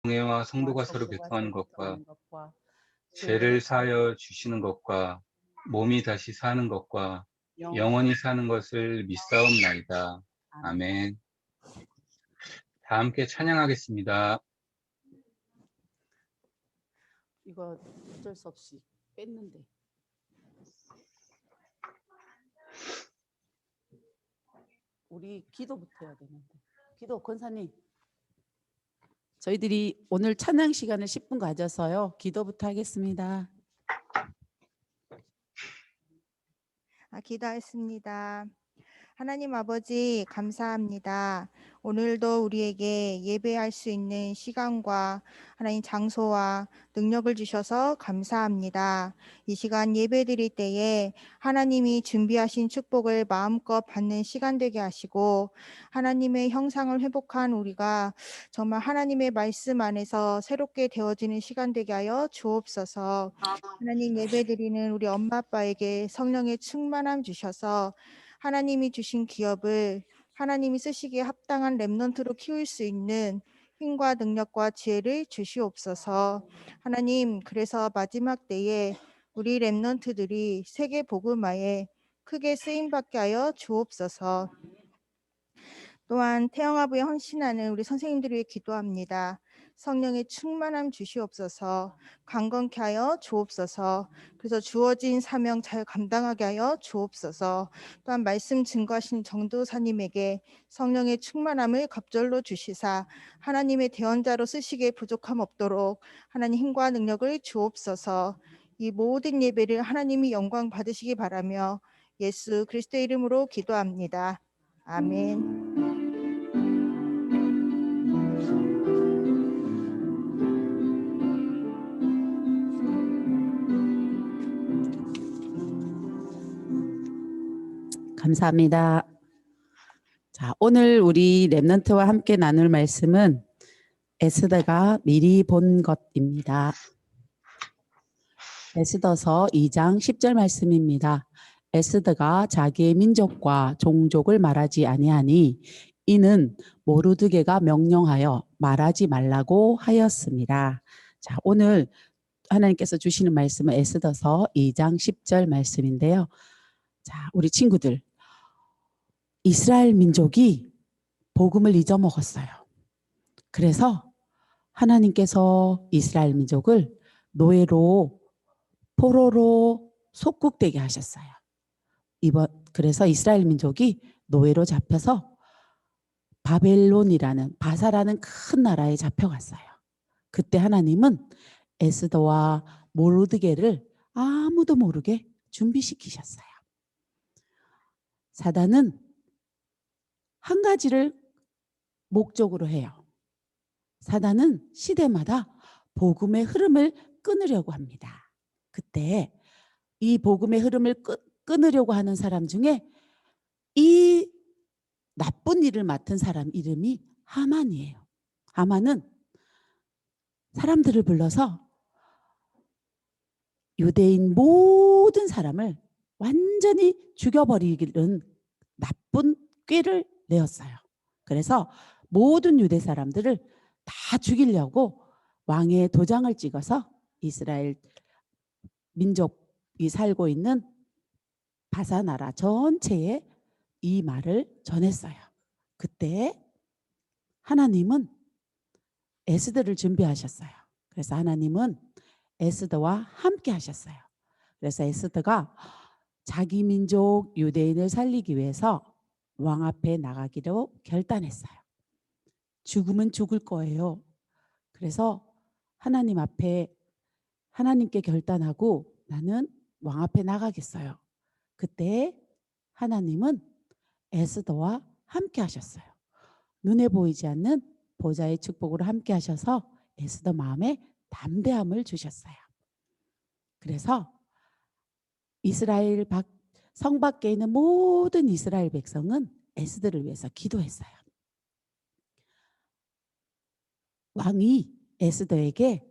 교회와 성도가 서로 교통하는 것과 죄를 사하여 주시는 것과 몸이 다시 사는 것과 영원히 사는 것을 믿사옵나이다. 아멘. 다 함께 찬양하겠습니다. 이거 어쩔 수 없이 뺐는데. 우리 기도부터 해야 되는데. 기도 권사님. 저희들이 오늘 찬양 시간을 10분 가져서요. 기도부터 하겠습니다. 기도하겠습니다. 하나님 아버지 감사합니다. 오늘도 우리에게 예배할 수 있는 시간과 하나님 장소와 능력을 주셔서 감사합니다. 이 시간 예배 드릴 때에 하나님이 준비하신 축복을 마음껏 받는 시간 되게 하시고 하나님의 형상을 회복한 우리가 정말 하나님의 말씀 안에서 새롭게 되어지는 시간 되게 하여 주옵소서. 하나님 예배 드리는 우리 엄마 아빠에게 성령의 충만함 주셔서 하나님이 주신 기업을 하나님이 쓰시기에 합당한 렘넌트로 키울 수 있는 힘과 능력과 지혜를 주시옵소서. 하나님, 그래서 마지막 때에 우리 렘넌트들이 세계 복음화에 크게 쓰임받게 하여 주옵소서. 또한 태영아부에 헌신하는 우리 선생님들을 위해 기도합니다. 성령의 충만함 주시옵소서. 강건케 하여 주옵소서. 그래서 주어진 사명 잘 감당하게 하여 주옵소서. 또한 말씀 증거하신 정도사님에게 성령의 충만함을 갑절로 주시사 하나님의 대언자로 쓰시기에 부족함 없도록 하나님 힘과 능력을 주옵소서. 이 모든 예배를 하나님이 영광 받으시기 바라며 예수 그리스도의 이름으로 기도합니다. 아멘. 감사합니다. 자, 오늘 우리 렘넌트와 함께 나눌 말씀은 에스더가 미리 본 것입니다. 에스더서 2장 10절 말씀입니다. 에스더가 자기의 민족과 종족을 말하지 아니하니 이는 모르드게가 명령하여 말하지 말라고 하였습니다. 자, 오늘 하나님께서 주시는 말씀은 에스더서 2장 10절 말씀인데요. 자, 우리 친구들, 이스라엘 민족이 복음을 잊어먹었어요. 그래서 하나님께서 이스라엘 민족을 노예로 포로로 속국되게 하셨어요. 그래서 이스라엘 민족이 노예로 잡혀서 바벨론이라는 바사라는 큰 나라에 잡혀갔어요. 그때 하나님은 에스더와 모르드게를 아무도 모르게 준비시키셨어요. 사단은 한 가지를 목적으로 해요. 사단은 시대마다 복음의 흐름을 끊으려고 합니다. 그때 이 복음의 흐름을 끊으려고 하는 사람 중에 이 나쁜 일을 맡은 사람 이름이 하만이에요. 하만은 사람들을 불러서 유대인 모든 사람을 완전히 죽여버리는 나쁜 꾀를 내었어요. 그래서 모든 유대 사람들을 다 죽이려고 왕의 도장을 찍어서 이스라엘 민족이 살고 있는 바사 나라 전체에 이 말을 전했어요. 그때 하나님은 에스더를 준비하셨어요. 그래서 하나님은 에스더와 함께 하셨어요. 그래서 에스더가 자기 민족 유대인을 살리기 위해서 왕 앞에 나가기로 결단했어요. 죽으면 죽을 거예요. 그래서 하나님 앞에 하나님께 결단하고 나는 왕 앞에 나가겠어요. 그때 하나님은 에스더와 함께 하셨어요. 눈에 보이지 않는 보좌의 축복으로 함께 하셔서 에스더 마음에 담대함을 주셨어요. 그래서 이스라엘 성 밖에 있는 모든 이스라엘 백성은 에스더를 위해서 기도했어요. 왕이 에스더에게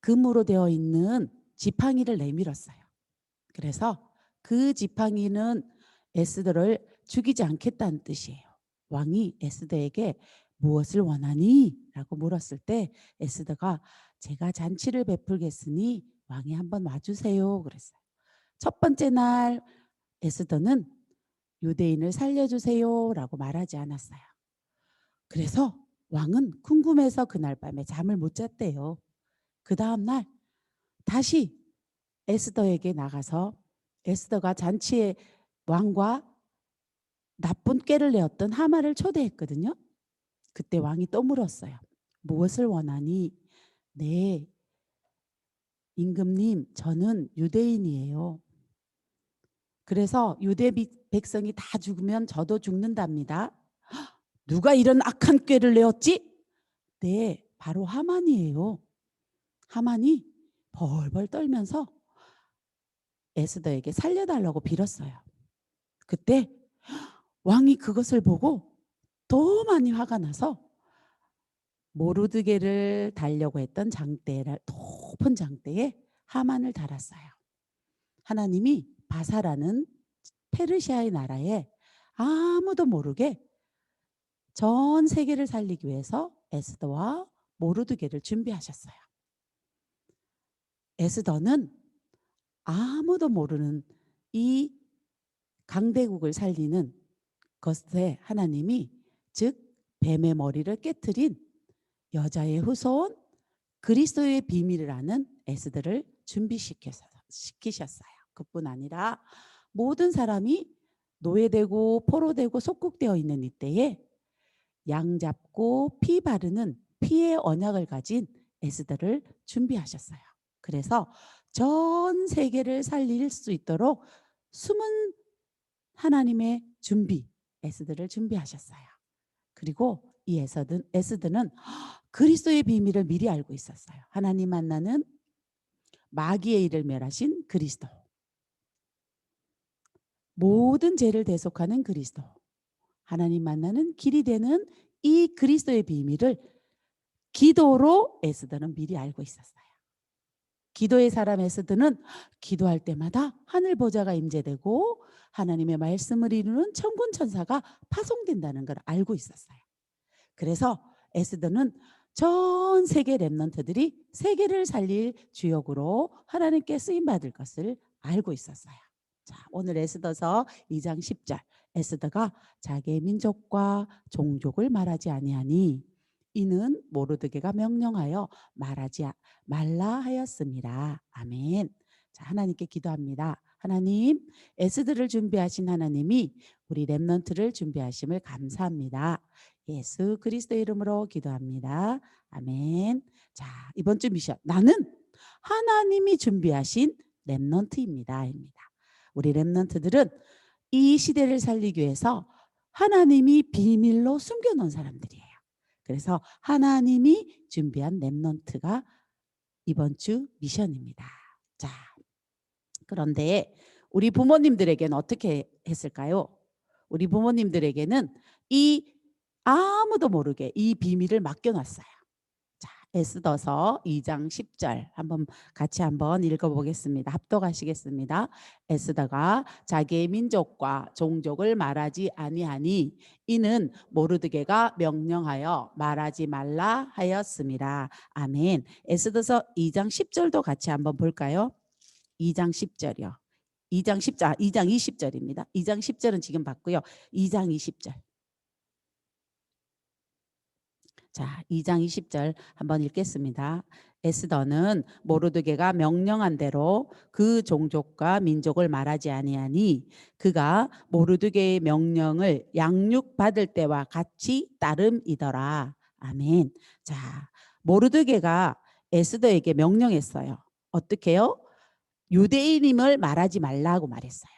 금으로 되어 있는 지팡이를 내밀었어요. 그래서 그 지팡이는 에스더를 죽이지 않겠다는 뜻이에요. 왕이 에스더에게 무엇을 원하니? 라고 물었을 때 에스더가 제가 잔치를 베풀겠으니 왕이 한번 와주세요 그랬어요. 첫 번째 날 에스더는 유대인을 살려주세요 라고 말하지 않았어요. 그래서 왕은 궁금해서 그날 밤에 잠을 못 잤대요. 그 다음날 다시 에스더에게 나가서 에스더가 잔치에 왕과 나쁜 꾀를 내었던 하만을 초대했거든요. 그때 왕이 또 물었어요. 무엇을 원하니? 네, 임금님, 저는 유대인이에요. 그래서 유대 백성이 다 죽으면 저도 죽는답니다. 누가 이런 악한 꾀를 내었지? 네, 바로 하만이에요. 하만이 벌벌 떨면서 에스더에게 살려달라고 빌었어요. 그때 왕이 그것을 보고 더 많이 화가 나서 모르드게를 달려고 했던 장대를 높은 장대에 하만을 달았어요. 하나님이 바사라는 페르시아의 나라에 아무도 모르게 전 세계를 살리기 위해서 에스더와 모르드게를 준비하셨어요. 에스더는 아무도 모르는 이 강대국을 살리는 것에 하나님이 즉 뱀의 머리를 깨트린 여자의 후손 그리스도의 비밀을 아는 에스더를 준비시키셨어요. 그뿐 아니라 모든 사람이 노예되고 포로되고 속국되어 있는 이때에 양 잡고 피 바르는 피의 언약을 가진 에스더를 준비하셨어요. 그래서 전 세계를 살릴 수 있도록 숨은 하나님의 준비, 에스더를 준비하셨어요. 그리고 이 에스더는 그리스도의 비밀을 미리 알고 있었어요. 하나님 만나는 마귀의 일을 멸하신 그리스도, 모든 죄를 대속하는 그리스도, 하나님 만나는 길이 되는 이 그리스도의 비밀을 기도로 에스더는 미리 알고 있었어요. 기도의 사람 에스더는 기도할 때마다 하늘 보좌가 임재되고 하나님의 말씀을 이루는 천군 천사가 파송된다는 걸 알고 있었어요. 그래서 에스더는 전 세계 렘넌트들이 세계를 살릴 주역으로 하나님께 쓰임 받을 것을 알고 있었어요. 자, 오늘 에스더서 2장 10절 에스더가 자기의 민족과 종족을 말하지 아니하니 이는 모르드게가 명령하여 말하지 말라 하였습니다. 아멘. 자, 하나님께 기도합니다. 하나님, 에스더를 준비하신 하나님이 우리 렘넌트를 준비하심을 감사합니다. 예수 그리스도의 이름으로 기도합니다. 아멘. 자, 이번 주 미션 나는 하나님이 준비하신 렘넌트입니다. 우리 렘넌트들은 이 시대를 살리기 위해서 하나님이 비밀로 숨겨놓은 사람들이에요. 그래서 하나님이 준비한 렘넌트가 이번 주 미션입니다. 자, 그런데 우리 부모님들에게는 어떻게 했을까요? 우리 부모님들에게는 이 아무도 모르게 이 비밀을 맡겨놨어요. 자, 에스더서 2장 10절 같이 한번 읽어보겠습니다. 합독하시겠습니다. 에스더가 자기의 민족과 종족을 말하지 아니하니 이는 모르드게가 명령하여 말하지 말라 하였습니다. 아멘. 에스더서 2장 10절도 같이 한번 볼까요? 2장 10절이요. 2장 20절입니다. 2장 10절은 지금 봤고요. 2장 20절. 자, 2장 20절 한번 읽겠습니다. 에스더는 모르드게가 명령한 대로 그 종족과 민족을 말하지 아니하니 그가 모르드게의 명령을 양육받을 때와 같이 따름이더라. 아멘. 자, 모르드게가 에스더에게 명령했어요. 어떻게요? 유대인임을 말하지 말라고 말했어요.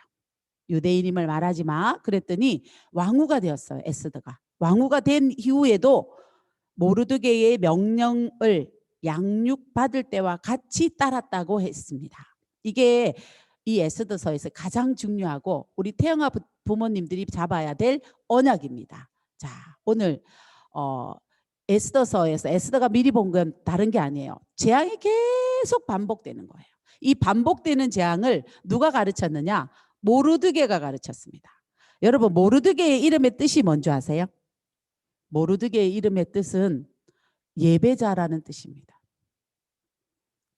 유대인임을 말하지 마. 그랬더니 왕후가 되었어요. 에스더가. 왕후가 된 이후에도 모르드게의 명령을 양육받을 때와 같이 따랐다고 했습니다. 이게 이 에스더서에서 가장 중요하고 우리 태영아 부모님들이 잡아야 될 언약입니다. 자, 오늘 에스더서에서 에스더가 미리 본 건 다른 게 아니에요. 재앙이 계속 반복되는 거예요. 이 반복되는 재앙을 누가 가르쳤느냐? 모르드게가 가르쳤습니다. 여러분, 모르드게의 이름의 뜻이 뭔지 아세요? 모르드게의 이름의 뜻은 예배자라는 뜻입니다.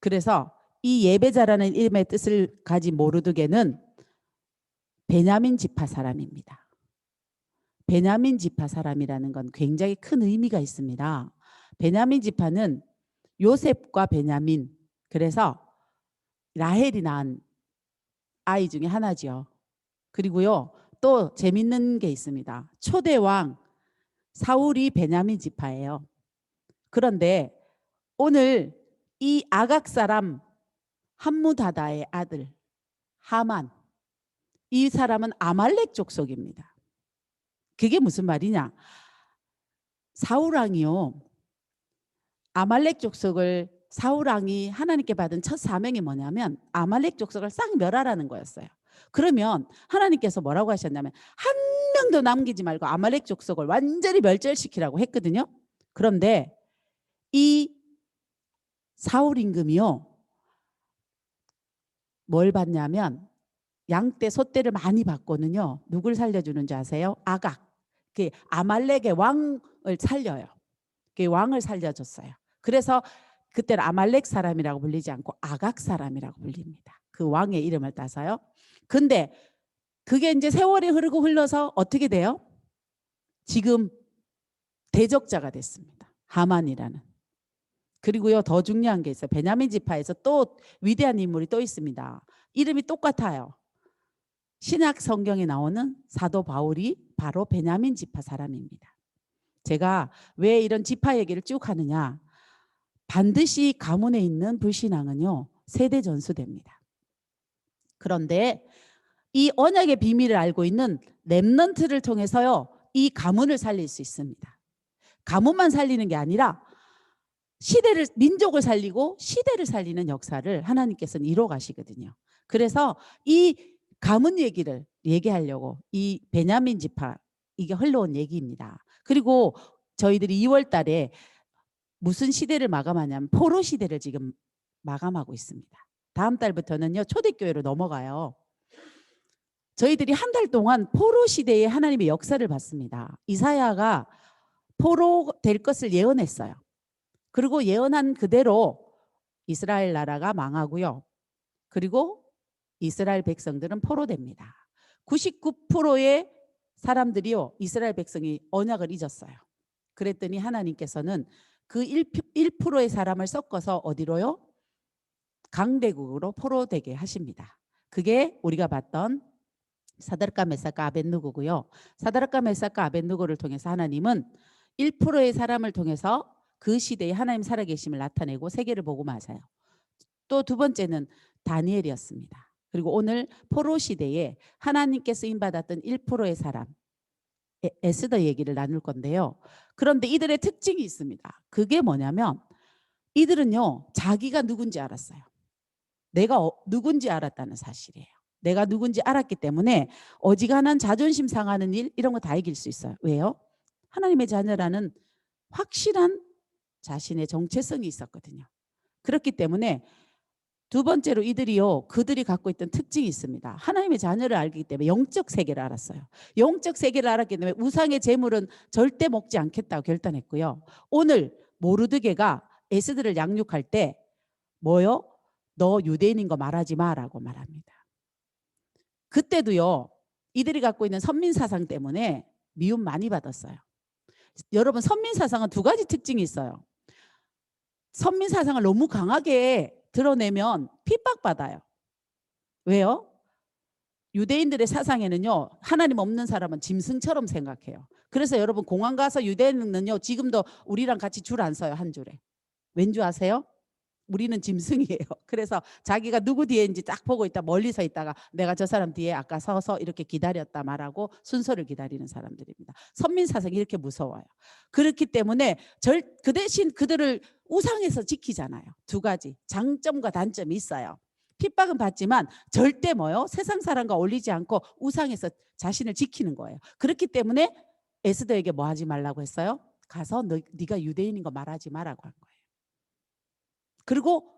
그래서 이 예배자라는 이름의 뜻을 가진 모르드게는 베냐민 지파 사람입니다. 베냐민 지파 사람이라는 건 굉장히 큰 의미가 있습니다. 베냐민 지파는 요셉과 베냐민, 그래서 라헬이 낳은 아이 중에 하나죠. 그리고요, 또 재밌는 게 있습니다. 초대 왕 사울이 베냐민 지파예요. 그런데 오늘 이 아각 사람 함무다다의 아들 하만, 이 사람은 아말렉 족속입니다. 그게 무슨 말이냐? 사울 왕이요, 아말렉 족속을, 사울 왕이 하나님께 받은 첫 사명이 뭐냐면 아말렉 족속을 싹 멸하라는 거였어요. 그러면 하나님께서 뭐라고 하셨냐면 한 명도 남기지 말고 아말렉 족속을 완전히 멸절시키라고 했거든요. 그런데 이 사울 임금이요, 뭘 받냐면 양떼 소떼를 많이 받고는요, 누굴 살려주는지 아세요? 아각, 그 아말렉의 왕을 살려요. 그 왕을 살려줬어요. 그래서 그때는 아말렉 사람이라고 불리지 않고 아각 사람이라고 불립니다. 그 왕의 이름을 따서요. 근데 그게 이제 세월이 흐르고 흘러서 어떻게 돼요? 지금 대적자가 됐습니다. 하만이라는. 그리고요, 더 중요한 게 있어요. 베냐민 지파에서 또 위대한 인물이 또 있습니다. 이름이 똑같아요. 신약 성경에 나오는 사도 바울이 바로 베냐민 지파 사람입니다. 제가 왜 이런 지파 얘기를 쭉 하느냐? 반드시 가문에 있는 불신앙은요, 세대 전수됩니다. 그런데 이 언약의 비밀을 알고 있는 렘넌트를 통해서요, 이 가문을 살릴 수 있습니다. 가문만 살리는 게 아니라 시대를, 민족을 살리고 시대를 살리는 역사를 하나님께서는 이루어 가시거든요. 그래서 이 가문 얘기를 얘기하려고 이 베냐민 지파, 이게 흘러온 얘기입니다. 그리고 저희들이 2월 달에 무슨 시대를 마감하냐면 포로 시대를 지금 마감하고 있습니다. 다음 달부터는요, 초대교회로 넘어가요. 저희들이 한 달 동안 포로 시대의 하나님의 역사를 봤습니다. 이사야가 포로 될 것을 예언했어요. 그리고 예언한 그대로 이스라엘 나라가 망하고요. 그리고 이스라엘 백성들은 포로됩니다. 99%의 사람들이요, 이스라엘 백성이 언약을 잊었어요. 그랬더니 하나님께서는 그 1%의 사람을 섞어서 어디로요? 강대국으로 포로되게 하십니다. 그게 우리가 봤던 사드락과 메삭과 아벳느고고요. 사드락과 메삭과 아벳느고를 통해서 하나님은 1%의 사람을 통해서 그 시대에 하나님 살아계심을 나타내고 세계를 복음하세요. 또 두 번째는 다니엘이었습니다. 그리고 오늘 포로 시대에 하나님께 쓰임받았던 1%의 사람, 에스더 얘기를 나눌 건데요. 그런데 이들의 특징이 있습니다. 그게 뭐냐면 이들은요, 자기가 누군지 알았어요. 내가 누군지 알았다는 사실이에요. 내가 누군지 알았기 때문에 어지간한 자존심 상하는 일, 이런 거 다 이길 수 있어요. 왜요? 하나님의 자녀라는 확실한 자신의 정체성이 있었거든요. 그렇기 때문에 두 번째로 이들이요, 그들이 갖고 있던 특징이 있습니다. 하나님의 자녀를 알기 때문에 영적 세계를 알았어요. 영적 세계를 알았기 때문에 우상의 제물은 절대 먹지 않겠다고 결단했고요. 오늘 모르드게가 에스더를 양육할 때 뭐요? 너 유대인인 거 말하지 마라고 말합니다. 그때도요, 이들이 갖고 있는 선민사상 때문에 미움 많이 받았어요. 여러분, 선민사상은 두 가지 특징이 있어요. 선민사상을 너무 강하게 드러내면 핍박받아요. 왜요? 유대인들의 사상에는요, 하나님 없는 사람은 짐승처럼 생각해요. 그래서 여러분, 공항 가서 유대인은요, 지금도 우리랑 같이 줄 안 서요. 한 줄에. 왠지 아세요? 우리는 짐승이에요. 그래서 자기가 누구 뒤에인지 딱 보고 있다, 멀리 서 있다가 내가 저 사람 뒤에 아까 서서 이렇게 기다렸다 말하고 순서를 기다리는 사람들입니다. 선민사상이 이렇게 무서워요. 그렇기 때문에 그 대신 그들을 우상에서 지키잖아요. 두 가지 장점과 단점이 있어요. 핍박은 받지만 절대 뭐요? 세상 사람과 어울리지 않고 우상에서 자신을 지키는 거예요. 그렇기 때문에 에스더에게 뭐 하지 말라고 했어요? 가서 네가 유대인인 거 말하지 말라고 한 거예요. 그리고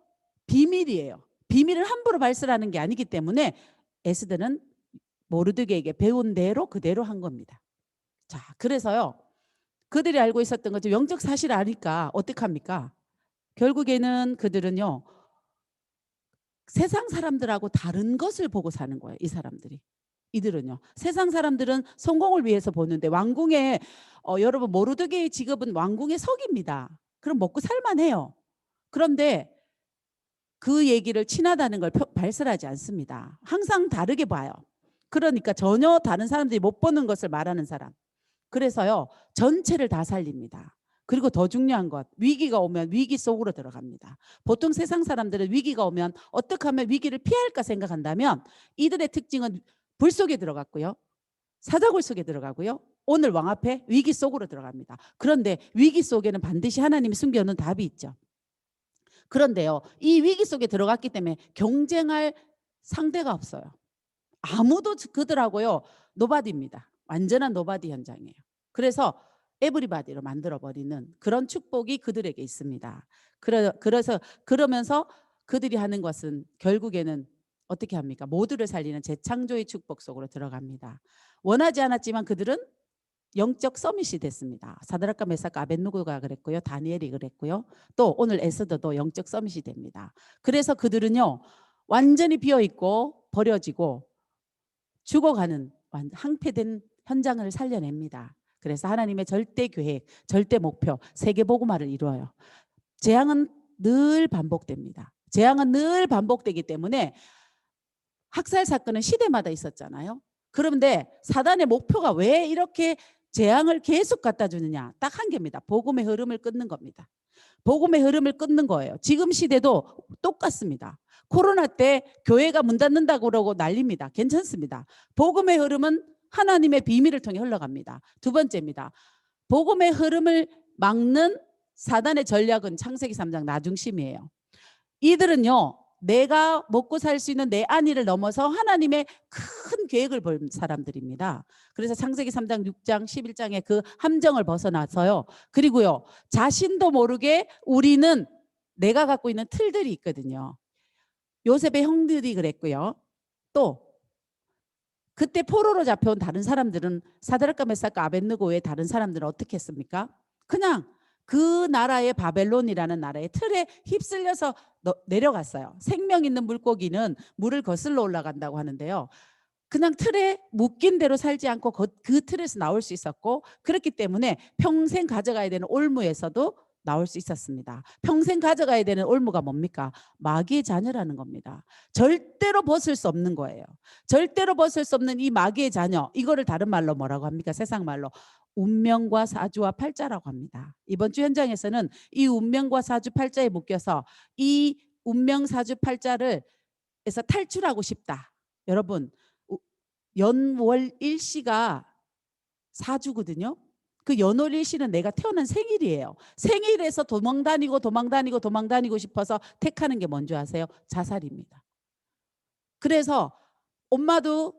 비밀이에요. 비밀을 함부로 발설하는 게 아니기 때문에 에스더는 모르드게에게 배운 대로 그대로 한 겁니다. 자, 그래서요, 그들이 알고 있었던 것처럼 영적 사실을 아니까 어떡합니까? 결국에는 그들은요, 세상 사람들하고 다른 것을 보고 사는 거예요. 이 사람들이. 이들은요. 세상 사람들은 성공을 위해서 보는데 왕궁의 여러분 모르드게의 직업은 왕궁의 석입니다. 그럼 먹고 살만해요. 그런데 그 얘기를 친하다는 걸 발설하지 않습니다. 항상 다르게 봐요. 그러니까 전혀 다른 사람들이 못 보는 것을 말하는 사람. 그래서요, 전체를 다 살립니다. 그리고 더 중요한 것, 위기가 오면 위기 속으로 들어갑니다. 보통 세상 사람들은 위기가 오면 어떻게 하면 위기를 피할까 생각한다면 이들의 특징은 불 속에 들어갔고요, 사자굴 속에 들어가고요, 오늘 왕 앞에 위기 속으로 들어갑니다. 그런데 위기 속에는 반드시 하나님이 숨겨놓은 답이 있죠. 그런데요, 이 위기 속에 들어갔기 때문에 경쟁할 상대가 없어요. 아무도 그들하고요, 노바디입니다. 완전한 노바디 현장이에요. 그래서 에브리바디로 만들어버리는 그런 축복이 그들에게 있습니다. 그래서 그러면서 그들이 하는 것은 결국에는 어떻게 합니까? 모두를 살리는 재창조의 축복 속으로 들어갑니다. 원하지 않았지만 그들은 영적 서밋이 됐습니다. 사드락과 메삭과 아벳느고가 그랬고요, 다니엘이 그랬고요, 또 오늘 에스더도 영적 서밋이 됩니다. 그래서 그들은요, 완전히 비어있고 버려지고 죽어가는 항폐된 현장을 살려냅니다. 그래서 하나님의 절대 계획, 절대 목표, 세계복음화를 이루어요. 재앙은 늘 반복됩니다. 재앙은 늘 반복되기 때문에 학살 사건은 시대마다 있었잖아요. 그런데 사단의 목표가 왜 이렇게 재앙을 계속 갖다 주느냐? 딱 한 개입니다. 복음의 흐름을 끊는 겁니다. 복음의 흐름을 끊는 거예요. 지금 시대도 똑같습니다. 코로나 때 교회가 문 닫는다고 그러고 난립니다. 괜찮습니다. 복음의 흐름은 하나님의 비밀을 통해 흘러갑니다. 두 번째입니다. 복음의 흐름을 막는 사단의 전략은 창세기 3장 나중심이에요. 이들은요, 내가 먹고 살 수 있는 내 안위를 넘어서 하나님의 큰 계획을 본 사람들입니다. 그래서 창세기 3장 6장 11장의 그 함정을 벗어나서요, 그리고요, 자신도 모르게 우리는 내가 갖고 있는 틀들이 있거든요. 요셉의 형들이 그랬고요, 또 그때 포로로 잡혀온 다른 사람들은 사드락과 메삭과 아벳느고 외에 다른 사람들은 어떻게 했습니까? 그냥 그 나라의 바벨론이라는 나라의 틀에 휩쓸려서 내려갔어요. 생명 있는 물고기는 물을 거슬러 올라간다고 하는데요, 그냥 틀에 묶인 대로 살지 않고 그 틀에서 나올 수 있었고, 그렇기 때문에 평생 가져가야 되는 올무에서도 나올 수 있었습니다. 평생 가져가야 되는 올무가 뭡니까? 마귀의 자녀라는 겁니다. 절대로 벗을 수 없는 거예요. 절대로 벗을 수 없는 이 마귀의 자녀, 이거를 다른 말로 뭐라고 합니까? 세상 말로 운명과 사주와 팔자라고 합니다. 이번 주 현장에서는 이 운명과 사주 팔자에 묶여서 이 운명 사주 팔자를 에서 탈출하고 싶다. 여러분, 연월 일시가 사주거든요. 그 연월 일시는 내가 태어난 생일이에요. 생일에서 도망다니고 싶어서 택하는 게 뭔지 아세요? 자살입니다. 그래서 엄마도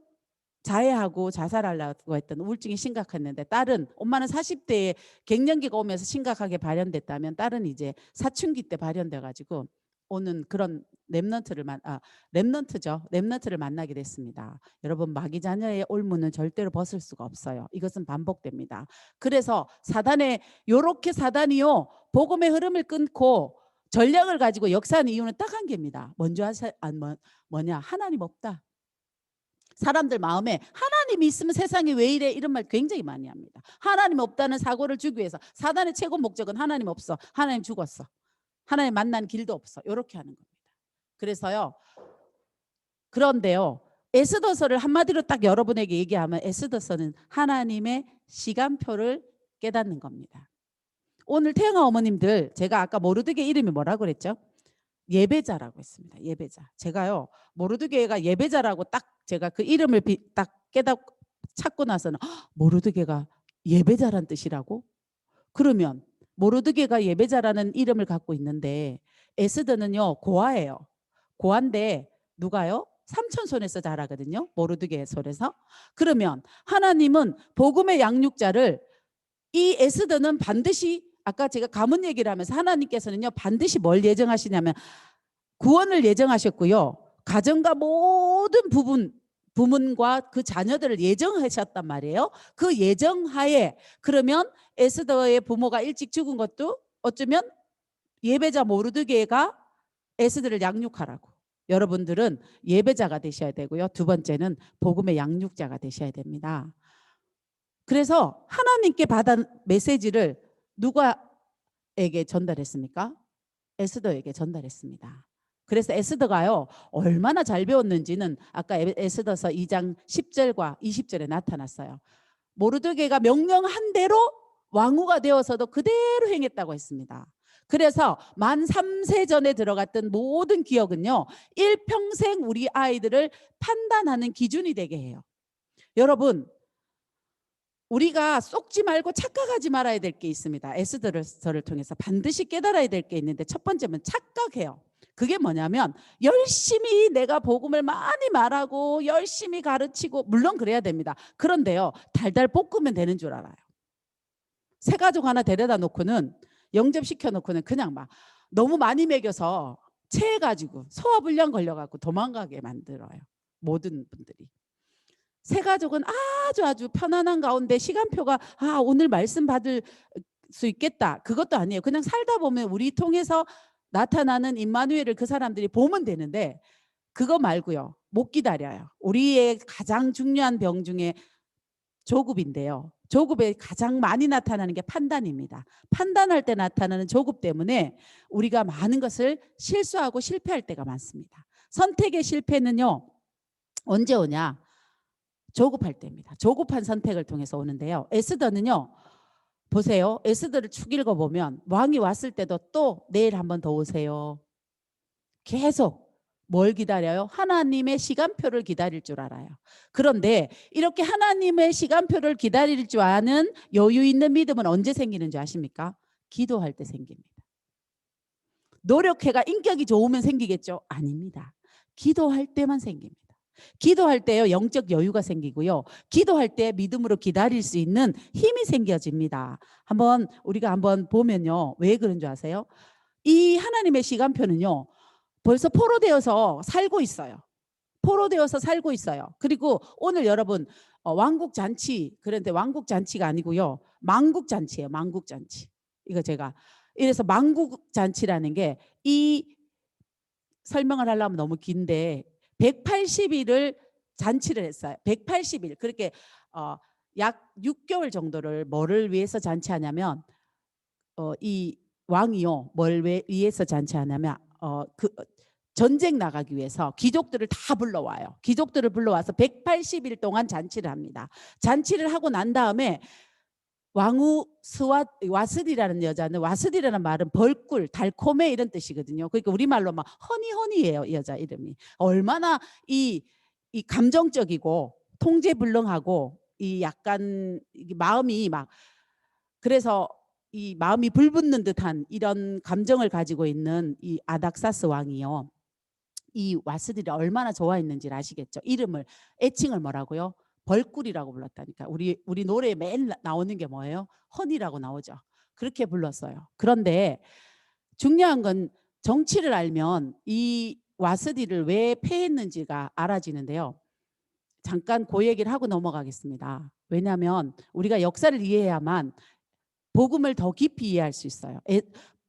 자해하고 자살하려고 했던 우울증이 심각했는데, 딸은, 엄마는 40대에 갱년기가 오면서 심각하게 발현됐다면 딸은 이제 사춘기 때 발현돼 가지고 오는 그런 렘넌트를 만나게 됐습니다. 여러분, 마귀 자녀의 올무는 절대로 벗을 수가 없어요. 이것은 반복됩니다. 그래서 요렇게 사단이요, 복음의 흐름을 끊고 전략을 가지고 역사하는 이유는 딱 한 개입니다. 뭐냐? 하나님 없다. 사람들 마음에 하나님이 있으면 세상이 왜 이래, 이런 말 굉장히 많이 합니다. 하나님 없다는 사고를 주기 위해서. 사단의 최고 목적은 하나님 없어, 하나님 죽었어, 하나님 만난 길도 없어, 이렇게 하는 겁니다. 그래서요, 그런데요, 에스더서를 한마디로 딱 여러분에게 얘기하면 에스더서는 하나님의 시간표를 깨닫는 겁니다. 오늘 태영아 어머님들, 제가 아까 모르드게 이름이 뭐라고 그랬죠? 예배자라고 했습니다. 예배자. 제가요, 모르드게가 예배자라고 딱 제가 그 이름을 딱 찾고 나서는 모르드게가 예배자란 뜻이라고? 그러면 모르드게가 예배자라는 이름을 갖고 있는데 에스더는요, 고아예요. 고아인데 누가요? 삼촌 손에서 자라거든요. 모르드게의 손에서. 그러면 하나님은 복음의 양육자를, 이 에스더는 반드시, 아까 제가 가문 얘기를 하면서 하나님께서는요, 반드시 뭘 예정하시냐면 구원을 예정하셨고요, 가정과 모든 부분 부문과 그 자녀들을 예정하셨단 말이에요. 그 예정하에 그러면 에스더의 부모가 일찍 죽은 것도 어쩌면 예배자 모르드게가 에스더를 양육하라고. 여러분들은 예배자가 되셔야 되고요. 두 번째는 복음의 양육자가 되셔야 됩니다. 그래서 하나님께 받은 메시지를 누가에게 전달했습니까? 에스더에게 전달했습니다. 그래서 에스더가요 얼마나 잘 배웠는지는 아까 에스더서 2장 10절과 20절에 나타났어요. 모르드게가 명령한 대로 왕후가 되어서도 그대로 행했다고 했습니다. 그래서 만 3세 전에 들어갔던 모든 기억은요 일평생 우리 아이들을 판단하는 기준이 되게 해요. 여러분, 우리가 속지 말고 착각하지 말아야 될 게 있습니다. 에스더서를 통해서 반드시 깨달아야 될 게 있는데, 첫 번째는 착각해요. 그게 뭐냐면 열심히 내가 복음을 많이 말하고 열심히 가르치고, 물론 그래야 됩니다. 그런데요 달달 볶으면 되는 줄 알아요. 새 가족 하나 데려다 놓고는, 영접시켜 놓고는 그냥 막 너무 많이 먹여서 체해가지고 소화불량 걸려가지고 도망가게 만들어요. 모든 분들이. 새 가족은 아주 편안한 가운데 시간표가 오늘 말씀 받을 수 있겠다, 그것도 아니에요. 그냥 살다 보면 우리 통해서 나타나는 임마누엘을 그 사람들이 보면 되는데, 그거 말고요 못 기다려요. 우리의 가장 중요한 병 중에 조급인데요, 조급에 가장 많이 나타나는 게 판단입니다. 판단할 때 나타나는 조급 때문에 우리가 많은 것을 실수하고 실패할 때가 많습니다. 선택의 실패는요 언제 오냐? 조급할 때입니다. 조급한 선택을 통해서 오는데요, 에스더는요 보세요. 에스더를 쭉 읽어보면 왕이 왔을 때도 또 내일 한 번 더 오세요. 계속 뭘 기다려요? 하나님의 시간표를 기다릴 줄 알아요. 그런데 이렇게 하나님의 시간표를 기다릴 줄 아는 여유 있는 믿음은 언제 생기는지 아십니까? 기도할 때 생깁니다. 노력해가 인격이 좋으면 생기겠죠? 아닙니다. 기도할 때만 생깁니다. 기도할 때요 영적 여유가 생기고요, 기도할 때 믿음으로 기다릴 수 있는 힘이 생겨집니다. 우리가 한번 보면요 왜 그런 줄 아세요? 이 하나님의 시간표는요 벌써 포로되어서 살고 있어요. 포로되어서 살고 있어요. 그리고 오늘 여러분 왕국잔치, 그런데 왕국잔치가 아니고요 만국잔치예요. 만국잔치. 이거 제가 이래서 만국잔치라는 게, 이 설명을 하려면 너무 긴데 180일을 잔치를 했어요. 180일. 그렇게 약 6개월 정도를 뭐를 위해서 잔치하냐면, 이 왕이요 뭘 위해서 잔치하냐면 전쟁 나가기 위해서 귀족들을 다 불러와요. 귀족들을 불러와서 180일 동안 잔치를 합니다. 잔치를 하고 난 다음에 왕후 와스디라는 여자는, 와스디라는 말은 벌꿀, 달콤해 이런 뜻이거든요. 그러니까 우리말로 막 허니허니예요. 여자 이름이. 얼마나 이 감정적이고 통제불능하고 이 약간 마음이 막, 그래서 이 마음이 불붙는 듯한 이런 감정을 가지고 있는 이 아닥사스 왕이요, 이 와스디를 얼마나 좋아했는지 아시겠죠? 애칭을 뭐라고요? 벌꿀이라고 불렀다니까. 우리 노래에 매일 나오는 게 뭐예요? 허니라고 나오죠. 그렇게 불렀어요. 그런데 중요한 건 정치를 알면 이 와스디를 왜 패했는지가 알아지는데요. 잠깐 그 얘기를 하고 넘어가겠습니다. 왜냐하면 우리가 역사를 이해해야만 복음을 더 깊이 이해할 수 있어요.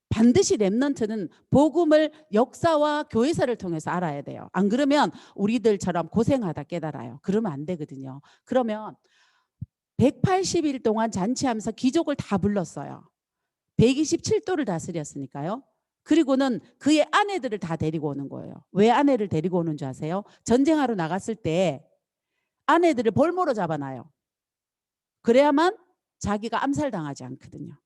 반드시 렘넌트는 복음을 역사와 교회사를 통해서 알아야 돼요. 안 그러면 우리들처럼 고생하다 깨달아요. 그러면 안 되거든요. 그러면 180일 동안 잔치하면서 귀족을 다 불렀어요. 127도를 다스렸으니까요. 그리고는 그의 아내들을 다 데리고 오는 거예요. 왜 아내를 데리고 오는 줄 아세요? 전쟁하러 나갔을 때 아내들을 볼모로 잡아놔요. 그래야만 자기가 암살당하지 않거든요.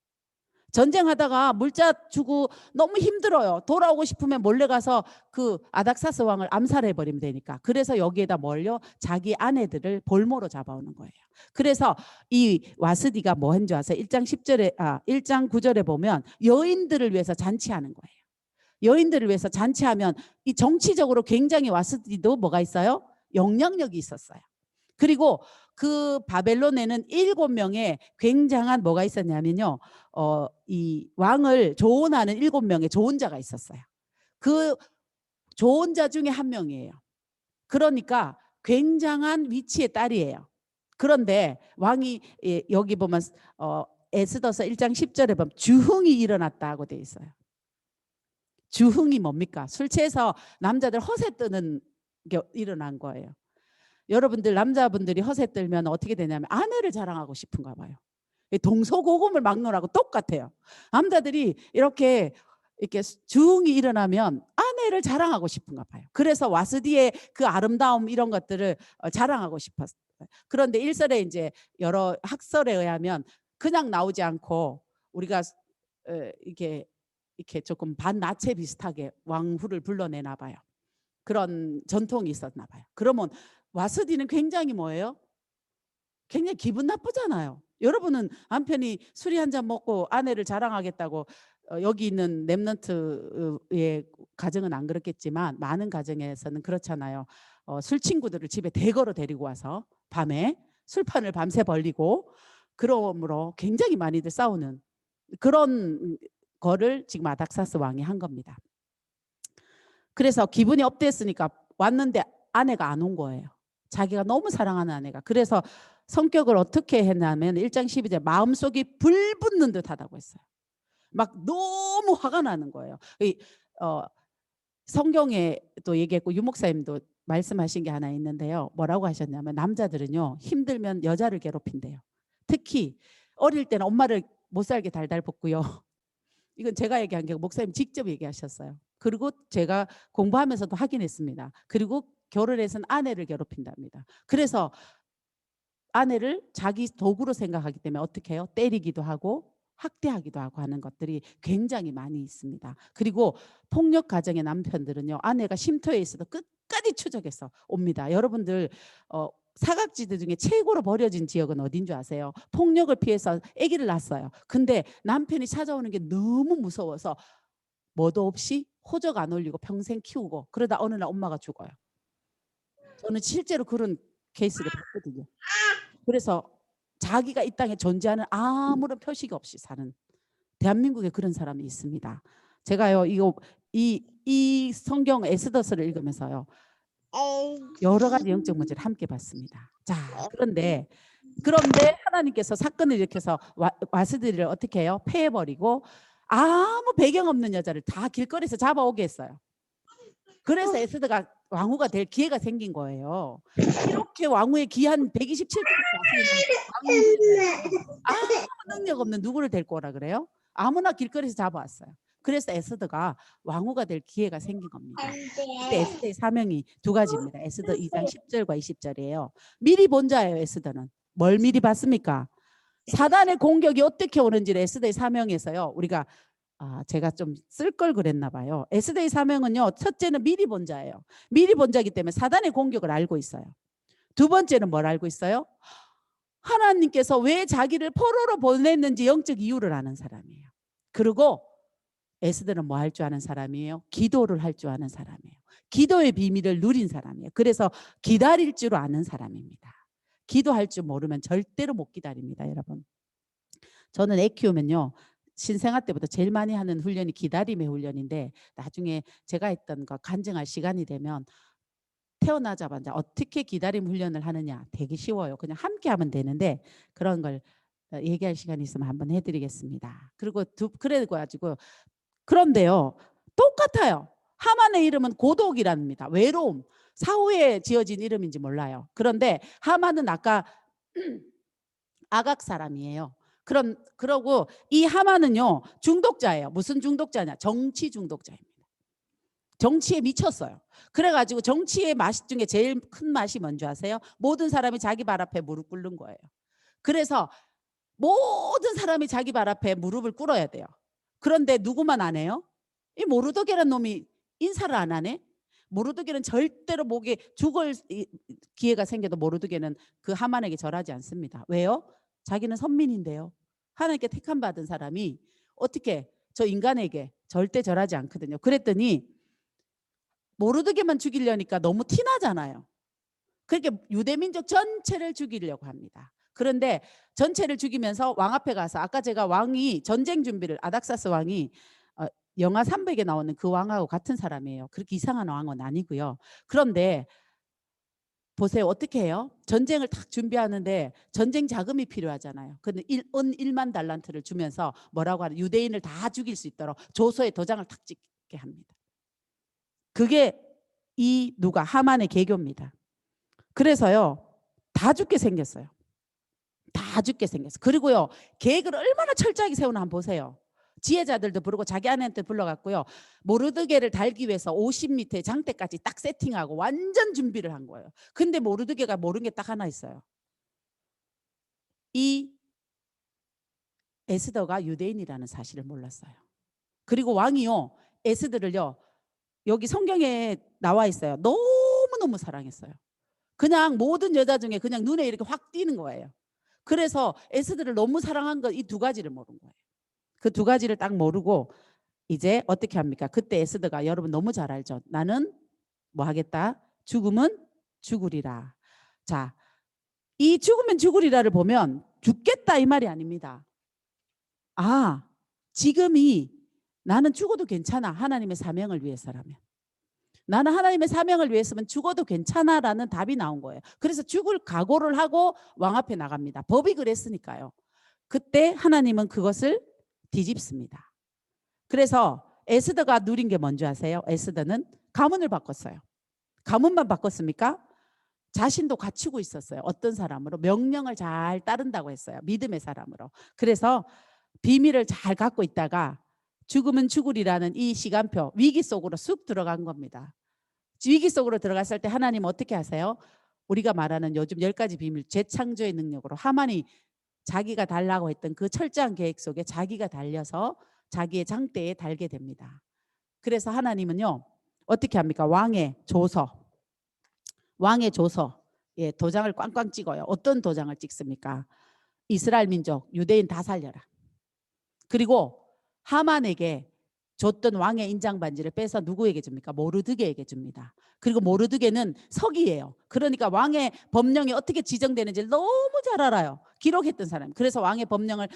전쟁하다가 물자 주고 너무 힘들어요. 돌아오고 싶으면 몰래 가서 그 아닥사스 왕을 암살해버리면 되니까. 그래서 여기에다 뭘요? 자기 아내들을 볼모로 잡아오는 거예요. 그래서 이 와스디가 뭐 한 줄 아세요? 1장 9절에 보면 여인들을 위해서 잔치하는 거예요. 여인들을 위해서 잔치하면 이 정치적으로 굉장히 와스디도 뭐가 있어요? 영향력이 있었어요. 그리고 그 바벨론에는 7명의 굉장한 뭐가 있었냐면요, 이 왕을 조언하는 7명의 조언자가 있었어요. 그 조언자 중에 한 명이에요. 그러니까 굉장한 위치의 딸이에요. 그런데 왕이 여기 보면 에스더서 1장 10절에 보면 주흥이 일어났다고 돼 있어요. 주흥이 뭡니까? 술 취해서 남자들 허세 뜨는 게 일어난 거예요. 여러분들 남자분들이 허세 떨면 어떻게 되냐면 아내를 자랑하고 싶은가 봐요. 동서고금을 막론하고 똑같아요. 남자들이 이렇게 주흥이 일어나면 아내를 자랑하고 싶은가 봐요. 그래서 와스디의 그 아름다움 이런 것들을 자랑하고 싶었어요. 그런데 일설에 이제 여러 학설에 의하면 그냥 나오지 않고 우리가 이렇게 조금 반나체 비슷하게 왕후를 불러내나 봐요. 그런 전통이 있었나 봐요. 그러면 와스디는 굉장히 뭐예요? 굉장히 기분 나쁘잖아요. 여러분은 남편이 술이 한 잔 먹고 아내를 자랑하겠다고 여기 있는 랩넌트의 가정은 안 그렇겠지만 많은 가정에서는 그렇잖아요. 술 친구들을 집에 대거로 데리고 와서 밤에 술판을 밤새 벌리고 그러므로 굉장히 많이들 싸우는 그런 거를 지금 아닥사스 왕이 한 겁니다. 그래서 기분이 업됐으니까 왔는데 아내가 안 온 거예요. 자기가 너무 사랑하는 아내가. 그래서 성격을 어떻게 했냐면 1장 12절 마음속이 불붙는 듯 하다고 했어요. 막 너무 화가 나는 거예요. 성경에 또 얘기했고 유목사님도 말씀하신 게 하나 있는데요. 뭐라고 하셨냐면 남자들은요 힘들면 여자를 괴롭힌대요. 특히 어릴 때는 엄마를 못 살게 달달 볶고요. 이건 제가 얘기한 게 목사님 직접 얘기하셨어요. 그리고 제가 공부하면서도 확인했습니다. 그리고 결혼해서는 아내를 괴롭힌답니다. 그래서 아내를 자기 도구로 생각하기 때문에 어떻게 해요? 때리기도 하고 학대하기도 하고 하는 것들이 굉장히 많이 있습니다. 그리고 폭력 가정의 남편들은요 아내가 쉼터에 있어도 끝까지 추적해서 옵니다. 여러분들 사각지대 중에 최고로 버려진 지역은 어딘 줄 아세요? 폭력을 피해서 아기를 낳았어요. 근데 남편이 찾아오는 게 너무 무서워서 뭐도 없이 호적 안 올리고 평생 키우고 그러다 어느 날 엄마가 죽어요. 저는 실제로 그런 케이스를 봤거든요. 그래서 자기가 이 땅에 존재하는 아무런 표시가 없이 사는 대한민국에 그런 사람이 있습니다. 제가요 이 성경 에스더서를 읽으면서요 여러 가지 영적 문제를 함께 봤습니다. 자, 그런데 하나님께서 사건을 일으켜서 와스들을 어떻게 해요? 패해버리고 아무 배경 없는 여자를 다 길거리에서 잡아오게 했어요. 그래서 에스더가 왕후가 될 기회가 생긴 거예요. 이렇게 왕후의 기한 127점 아무 능력 없는 누구를 데리고 오라 그래요? 아무나 길거리에서 잡아왔어요. 그래서 에스더가 왕후가 될 기회가 생긴 겁니다. 그때 에스더의 사명이 두 가지입니다. 에스더 2장 10절과 20절이에요. 미리 본 자예요. 에스더는. 뭘 미리 봤습니까? 사단의 공격이 어떻게 오는지를 에스더의 사명에서요. 우리가 제가 좀 쓸 걸 그랬나 봐요. 에스더의 사명은요. 첫째는 미리 본 자예요. 미리 본 자이기 때문에 사단의 공격을 알고 있어요. 두 번째는 뭘 알고 있어요? 하나님께서 왜 자기를 포로로 보냈는지 영적 이유를 아는 사람이에요. 그리고 에스더는 뭐 할 줄 아는 사람이에요? 기도를 할 줄 아는 사람이에요. 기도의 비밀을 누린 사람이에요. 그래서 기다릴 줄 아는 사람입니다. 기도할 줄 모르면 절대로 못 기다립니다, 여러분. 저는 애 키우면요. 신생아 때부터 제일 많이 하는 훈련이 기다림의 훈련인데 나중에 제가 했던 거 간증할 시간이 되면 태어나자마자 어떻게 기다림 훈련을 하느냐 되게 쉬워요. 그냥 함께 하면 되는데 그런 걸 얘기할 시간이 있으면 한번 해드리겠습니다. 그리고 그래가지고 그런데요 똑같아요. 하만의 이름은 고독이랍니다. 외로움. 사후에 지어진 이름인지 몰라요. 그런데 하만은 아까 아각 사람이에요. 그러고 이 하만은요 중독자예요. 무슨 중독자냐? 정치 중독자입니다. 정치에 미쳤어요. 그래가지고 정치의 맛 중에 제일 큰 맛이 뭔지 아세요? 모든 사람이 자기 발 앞에 무릎 꿇는 거예요. 그래서 모든 사람이 자기 발 앞에 무릎을 꿇어야 돼요. 그런데 누구만 안 해요? 이 모르드게라는 놈이 인사를 안 하네. 모르드게는 절대로 목에 죽을 기회가 생겨도 모르드게는 그 하만에게 절하지 않습니다. 왜요? 자기는 선민인데요. 하나님께 택함 받은 사람이 어떻게 저 인간에게 절대 절하지 않거든요. 그랬더니 모르드게만 죽이려니까 너무 티나잖아요. 그렇게 유대민족 전체를 죽이려고 합니다. 그런데 전체를 죽이면서 왕 앞에 가서 아까 제가 왕이 전쟁 준비를 아닥사스 왕이 영하 300에 나오는 그 왕하고 같은 사람이에요. 그렇게 이상한 왕은 아니고요. 그런데 보세요. 어떻게 해요? 전쟁을 딱 준비하는데 전쟁 자금이 필요하잖아요. 근데 은 1만 달란트를 주면서 뭐라고 하는, 유대인을 다 죽일 수 있도록 조서에 도장을 탁 찍게 합니다. 그게 이 누가 하만의 계교입니다. 그래서요, 다 죽게 생겼어요. 다 죽게 생겼어요. 그리고요, 계획을 얼마나 철저하게 세우나 한번 보세요. 지혜자들도 부르고 자기 아내한테 불러갔고요. 모르드게를 달기 위해서 50m의 장대까지 딱 세팅하고 완전 준비를 한 거예요. 근데 모르드게가 모르는 게 딱 하나 있어요. 이 에스더가 유대인이라는 사실을 몰랐어요. 그리고 왕이요, 에스더를요, 여기 성경에 나와 있어요. 너무너무 사랑했어요. 그냥 모든 여자 중에 그냥 눈에 이렇게 확 띄는 거예요. 그래서 에스더를 너무 사랑한 건 이 두 가지를 모른 거예요. 그 두 가지를 딱 모르고 이제 어떻게 합니까? 그때 에스더가, 여러분 너무 잘 알죠? 나는 뭐 하겠다? 죽으면 죽으리라. 자, 이 죽으면 죽으리라를 보면 죽겠다 이 말이 아닙니다. 아, 지금이 나는 죽어도 괜찮아. 하나님의 사명을 위해서라면. 나는 하나님의 사명을 위해서면 죽어도 괜찮아라는 답이 나온 거예요. 그래서 죽을 각오를 하고 왕 앞에 나갑니다. 법이 그랬으니까요. 그때 하나님은 그것을 뒤집습니다. 그래서 에스더가 누린 게 뭔지 아세요? 에스더는 가문을 바꿨어요. 가문만 바꿨습니까? 자신도 갖추고 있었어요. 어떤 사람으로? 명령을 잘 따른다고 했어요. 믿음의 사람으로. 그래서 비밀을 잘 갖고 있다가 죽으면 죽으리라는 이 시간표, 위기 속으로 쑥 들어간 겁니다. 위기 속으로 들어갔을 때 하나님 어떻게 하세요? 우리가 말하는 요즘 10가지 비밀, 재창조의 능력으로 하만이 자기가 달라고 했던 그 철저한 계획 속에 자기가 달려서 자기의 장대에 달게 됩니다. 그래서 하나님은요, 어떻게 합니까? 왕의 조서, 예, 도장을 꽝꽝 찍어요. 어떤 도장을 찍습니까? 이스라엘 민족, 유대인 다 살려라. 그리고 하만에게 줬던 왕의 인장 반지를 빼서 누구에게 줍니까? 모르드게에게 줍니다. 그리고 모르드게는 서기예요. 그러니까 왕의 법령이 어떻게 지정되는지 너무 잘 알아요. 기록했던 사람. 그래서 왕의 법령을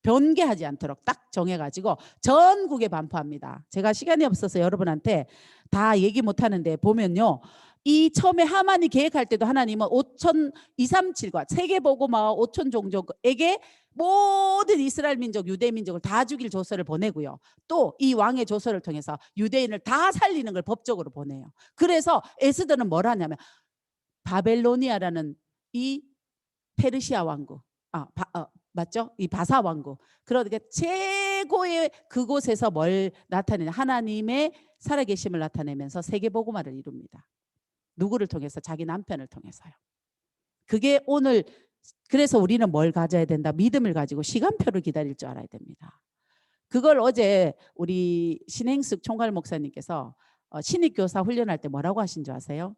변개하지 않도록 딱 정해가지고 전국에 반포합니다. 제가 시간이 없어서 여러분한테 다 얘기 못하는데 보면요, 이 처음에 하만이 계획할 때도 하나님은 5천 237과 세계보고마와 5천 종족에게 모든 이스라엘 민족, 유대 민족을 다 죽일 조서를 보내고요. 또 이 왕의 조서를 통해서 유대인을 다 살리는 걸 법적으로 보내요. 그래서 에스더는 뭘 하냐면 바벨로니아라는 이 페르시아 왕국, 맞죠? 이 바사 왕국. 그러니까 최고의 그곳에서 뭘 나타내냐? 하나님의 살아계심을 나타내면서 세계복음화를 이룹니다. 누구를 통해서? 자기 남편을 통해서요. 그게 오늘, 그래서 우리는 뭘 가져야 된다? 믿음을 가지고 시간표를 기다릴 줄 알아야 됩니다. 그걸 어제 우리 신행숙 총괄 목사님께서 신입교사 훈련할 때 뭐라고 하신 줄 아세요?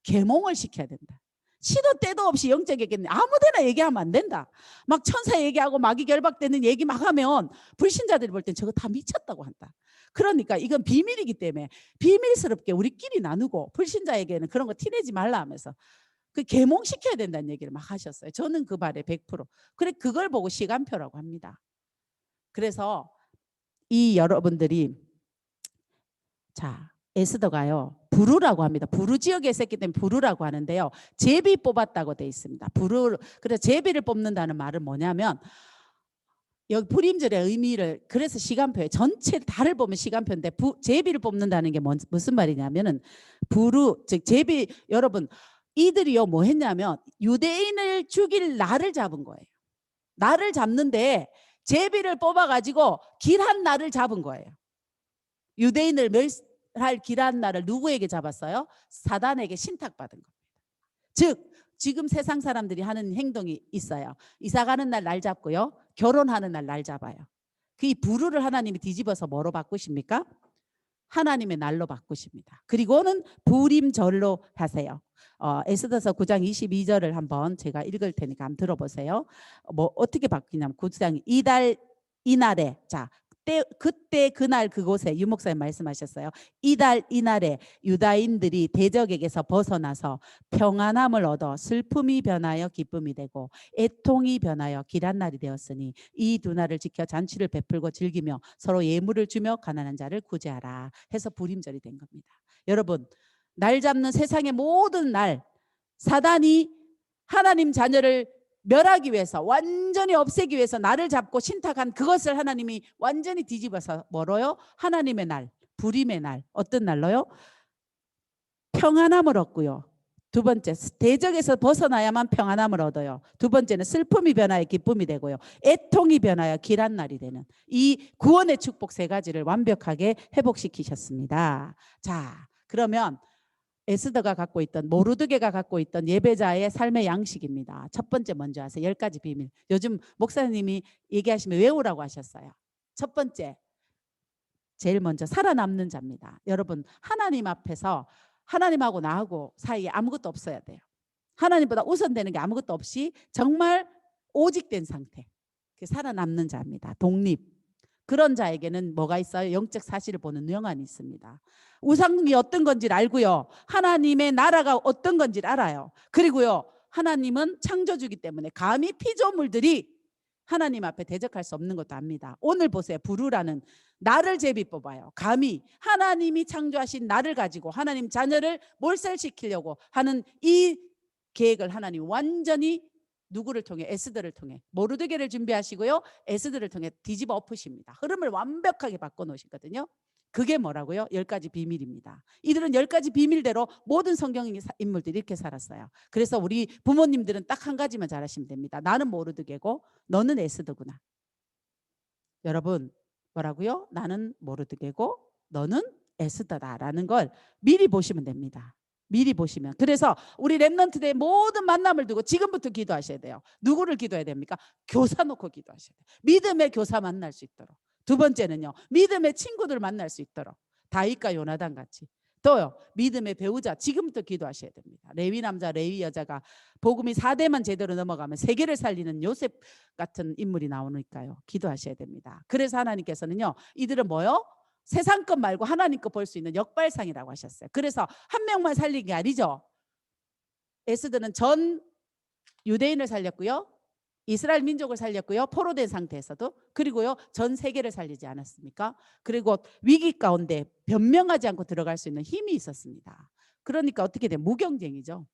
계몽을 시켜야 된다. 시도 때도 없이 영적 얘기는 아무데나 얘기하면 안 된다. 막 천사 얘기하고 마귀 결박되는 얘기 막 하면 불신자들이 볼 땐 저거 다 미쳤다고 한다. 그러니까 이건 비밀이기 때문에 비밀스럽게 우리끼리 나누고 불신자에게는 그런 거 티내지 말라 하면서 그 계몽시켜야 된다는 얘기를 막 하셨어요. 저는 그 말에 100%. 그래, 그걸 보고 시간표라고 합니다. 그래서 이 여러분들이, 자, 에스더가요, 부르라고 합니다. 부르 지역에 있었기 때문에 부르라고 하는데요, 제비 뽑았다고 돼 있습니다. 부르. 그래서 제비를 뽑는다는 말은 뭐냐면, 여기 불임절의 의미를, 그래서 시간표에 전체 달을 보면 시간표인데 제비를 뽑는다는 게 무슨 말이냐면은, 부르, 즉 제비, 여러분 이들이요 뭐 했냐면 유대인을 죽일 날을 잡은 거예요. 날을 잡는데 제비를 뽑아가지고 길한 날을 잡은 거예요. 유대인을 멸할 길한 날을 누구에게 잡았어요? 사단에게 신탁받은 겁니다. 즉 지금 세상 사람들이 하는 행동이 있어요. 이사 가는 날 날 잡고요, 결혼하는 날 날 잡아요. 그 부르를 하나님이 뒤집어서 뭐로 바꾸십니까? 하나님의 날로 바꾸십니다. 그리고는 불임절로 하세요. 에스더서 9장 22절을 한번 제가 읽을 테니까 한번 들어보세요. 뭐 어떻게 바뀌냐면 9장 이달 이날에, 자, 그때 그날 그곳에, 유 목사님 말씀하셨어요. 이달 이날에 유다인들이 대적에게서 벗어나서 평안함을 얻어 슬픔이 변하여 기쁨이 되고 애통이 변하여 길한 날이 되었으니 이 두 날을 지켜 잔치를 베풀고 즐기며 서로 예물을 주며 가난한 자를 구제하라 해서 불임절이 된 겁니다. 여러분, 날 잡는 세상의 모든 날, 사단이 하나님 자녀를 멸하기 위해서, 완전히 없애기 위해서 나를 잡고 신탁한 그것을 하나님이 완전히 뒤집어서 뭐로요? 하나님의 날, 불임의 날. 어떤 날로요? 평안함을 얻고요. 두 번째, 대적에서 벗어나야만 평안함을 얻어요. 두 번째는 슬픔이 변하여 기쁨이 되고요. 애통이 변하여 길한 날이 되는, 이 구원의 축복 세 가지를 완벽하게 회복시키셨습니다. 자, 그러면 에스더가 갖고 있던, 모르드게가 갖고 있던 예배자의 삶의 양식입니다. 첫 번째 먼저 하세요. 10가지 비밀. 요즘 목사님이 얘기하시면 외우라고 하셨어요. 첫 번째, 제일 먼저 살아남는 자입니다. 여러분, 하나님 앞에서 하나님하고 나하고 사이에 아무것도 없어야 돼요. 하나님보다 우선되는 게 아무것도 없이 정말 오직된 상태, 그 살아남는 자입니다. 독립. 그런 자에게는 뭐가 있어요? 영적 사실을 보는 영안이 있습니다. 우상이 어떤 건지를 알고요. 하나님의 나라가 어떤 건지를 알아요. 그리고요, 하나님은 창조주기 때문에 감히 피조물들이 하나님 앞에 대적할 수 없는 것도 압니다. 오늘 보세요. 부르라는 나를 제비 뽑아요. 감히 하나님이 창조하신 나를 가지고 하나님 자녀를 몰살시키려고 하는 이 계획을 하나님 완전히 누구를 통해? 에스더를 통해, 모르드게를 준비하시고요, 에스더를 통해 뒤집어 엎으십니다. 흐름을 완벽하게 바꿔놓으시거든요. 그게 뭐라고요? 10가지 비밀입니다. 이들은 10가지 비밀대로 모든 성경 인물들이 이렇게 살았어요. 그래서 우리 부모님들은 딱 한 가지만 잘하시면 됩니다. 나는 모르드게고 너는 에스더구나. 여러분, 뭐라고요? 나는 모르드게고 너는 에스더다라는 걸 미리 보시면 됩니다. 미리 보시면. 그래서 우리 렘넌트들의 모든 만남을 두고 지금부터 기도하셔야 돼요. 누구를 기도해야 됩니까? 교사 놓고 기도하셔야 돼요. 믿음의 교사 만날 수 있도록. 두 번째는요, 믿음의 친구들 만날 수 있도록. 다윗과 요나단 같이. 또요, 믿음의 배우자 지금부터 기도하셔야 됩니다. 레위 남자, 레위 여자가 복음이 4대만 제대로 넘어가면 세계를 살리는 요셉 같은 인물이 나오니까요. 기도하셔야 됩니다. 그래서 하나님께서는요, 이들은 뭐요? 세상 것 말고 하나님 것 볼 수 있는 역발상이라고 하셨어요. 그래서 한 명만 살린 게 아니죠. 에스더는 전 유대인을 살렸고요, 이스라엘 민족을 살렸고요, 포로된 상태에서도. 그리고요, 전 세계를 살리지 않았습니까? 그리고 위기 가운데 변명하지 않고 들어갈 수 있는 힘이 있었습니다. 그러니까 어떻게 돼? 무경쟁이죠.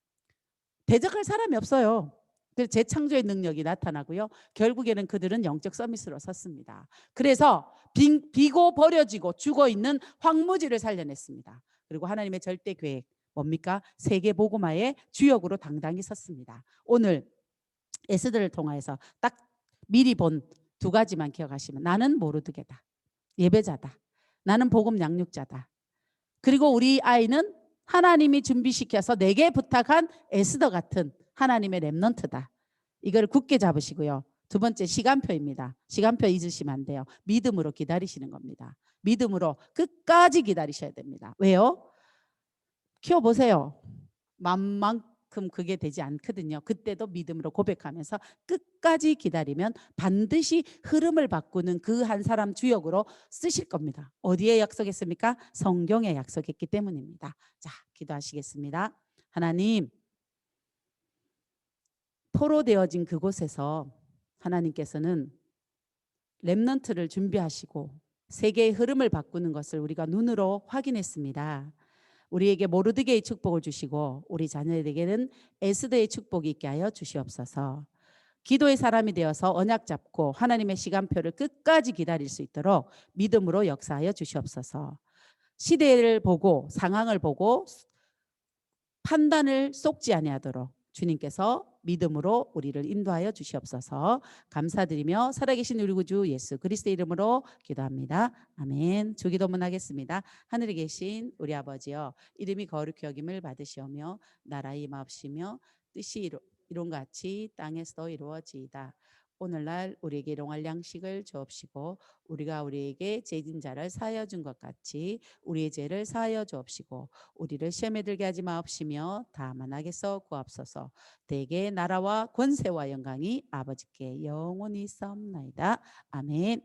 대적할 사람이 없어요. 그래서 재창조의 능력이 나타나고요, 결국에는 그들은 영적 서밋으로 섰습니다. 그래서 비고 버려지고 죽어있는 황무지를 살려냈습니다. 그리고 하나님의 절대 계획 뭡니까? 세계 복음화의 주역으로 당당히 섰습니다. 오늘 에스더를 통하여서 딱 미리 본 2가지만 기억하시면, 나는 모르드게다, 예배자다. 나는 복음 양육자다. 그리고 우리 아이는 하나님이 준비시켜서 내게 부탁한 에스더 같은 하나님의 렘넌트다. 이걸 굳게 잡으시고요. 두 번째, 시간표입니다. 시간표 잊으시면 안 돼요. 믿음으로 기다리시는 겁니다. 믿음으로 끝까지 기다리셔야 됩니다. 왜요? 키워보세요. 맘만큼 그게 되지 않거든요. 그때도 믿음으로 고백하면서 끝까지 기다리면 반드시 흐름을 바꾸는 그 한 사람 주역으로 쓰실 겁니다. 어디에 약속했습니까? 성경에 약속했기 때문입니다. 자, 기도하시겠습니다. 하나님, 포로되어진 그곳에서 하나님께서는 렘넌트를 준비하시고 세계의 흐름을 바꾸는 것을 우리가 눈으로 확인했습니다. 우리에게 모르드게의 축복을 주시고 우리 자녀에게는 에스더의 축복이 있게 하여 주시옵소서. 기도의 사람이 되어서 언약 잡고 하나님의 시간표를 끝까지 기다릴 수 있도록 믿음으로 역사하여 주시옵소서. 시대를 보고 상황을 보고 판단을 쏟지 아니하도록 주님께서 믿음으로 우리를 인도하여 주시옵소서. 감사드리며 살아계신 우리 구주 예수 그리스도의 이름으로 기도합니다. 아멘. 주기도문 하겠습니다. 하늘에 계신 우리 아버지여, 이름이 거룩히 여김을 받으시오며 나라의 임하옵시며 뜻이 이룬같이 땅에서도 이루어지이다. 오늘날 우리에게 일용할 양식을 주옵시고 우리가 우리에게 죄진 자를 사하여 준 것 같이 우리의 죄를 사하여 주옵시고 우리를 시험에 들게 하지 마옵시며 다만 악에서 구하옵소서. 대개 나라와 권세와 영광이 아버지께 영원히 있사옵나이다. 아멘.